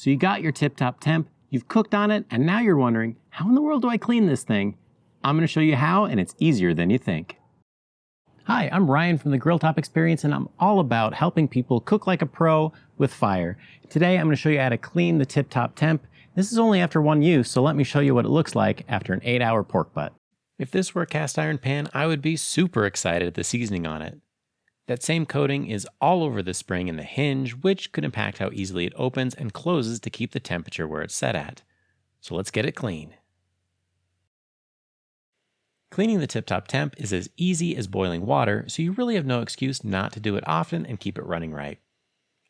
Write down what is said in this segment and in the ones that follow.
So you got your Tip Top Temp, you've cooked on it, and now you're wondering, how in the world do I clean this thing? I'm going to show you how, and it's easier than you think. Hi, I'm Ryan from the Grill Top Experience, and I'm all about helping people cook like a pro with fire. Today I'm going to show you how to clean the Tip Top Temp. This is only after one use, so let me show you what it looks like after an 8-hour pork butt. If this were a cast iron pan, I would be super excited at the seasoning on it. That same coating is all over the spring and the hinge, which could impact how easily it opens and closes to keep the temperature where it's set at. So let's get it clean. Cleaning the Tip Top Temp is as easy as boiling water, so you really have no excuse not to do it often and keep it running right.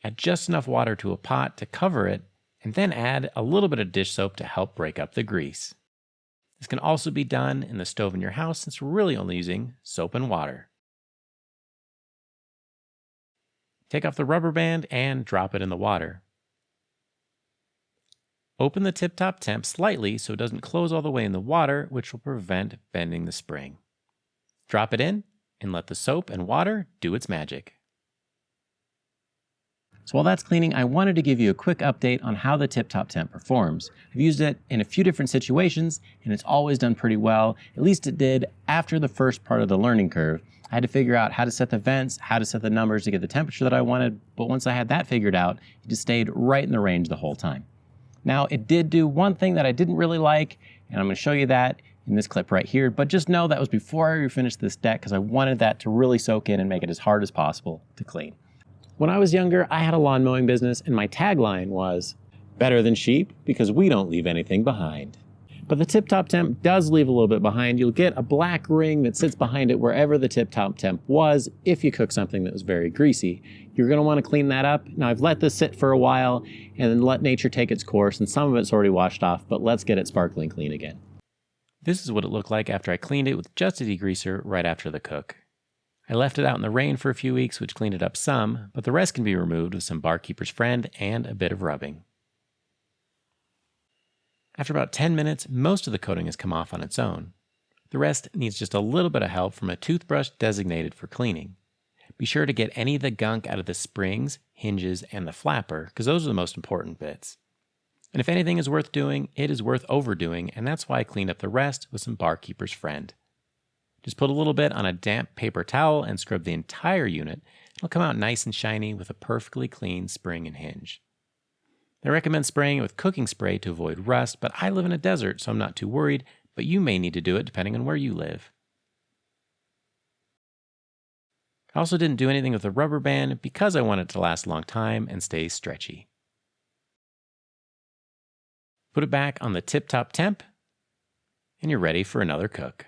Add just enough water to a pot to cover it, and then add a little bit of dish soap to help break up the grease. This can also be done in the stove in your house since we're really only using soap and water. Take off the rubber band and drop it in the water. Open the Tip Top Temp slightly so it doesn't close all the way in the water, which will prevent bending the spring. Drop it in and let the soap and water do its magic. So while that's cleaning, I wanted to give you a quick update on how the Tip Top Temp performs. I've used it in a few different situations, and it's always done pretty well. At least it did after the first part of the learning curve. I had to figure out how to set the vents, how to set the numbers to get the temperature that I wanted, but once I had that figured out, it just stayed right in the range the whole time. Now, it did do one thing that I didn't really like, and I'm going to show you that in this clip right here, but just know that was before I finished this deck because I wanted that to really soak in and make it as hard as possible to clean. When I was younger, I had a lawn mowing business, and my tagline was, "Better than sheep because we don't leave anything behind." But the Tip Top Temp does leave a little bit behind. You'll get a black ring that sits behind it wherever the Tip Top Temp was if you cook something that was very greasy. You're going to want to clean that up. Now I've let this sit for a while and then let nature take its course, and some of it's already washed off, but let's get it sparkling clean again. This is what it looked like after I cleaned it with just a degreaser right after the cook. I left it out in the rain for a few weeks, which cleaned it up some, but the rest can be removed with some Barkeeper's Friend and a bit of rubbing. After about 10 minutes, most of the coating has come off on its own. The rest needs just a little bit of help from a toothbrush designated for cleaning. Be sure to get any of the gunk out of the springs, hinges, and the flapper, because those are the most important bits. And if anything is worth doing, it is worth overdoing, and that's why I cleaned up the rest with some Barkeeper's Friend. Just put a little bit on a damp paper towel and scrub the entire unit. It'll come out nice and shiny with a perfectly clean spring and hinge. I recommend spraying it with cooking spray to avoid rust, but I live in a desert, so I'm not too worried, but you may need to do it depending on where you live. I also didn't do anything with the rubber band because I want it to last a long time and stay stretchy. Put it back on the Tip Top Temp, and you're ready for another cook.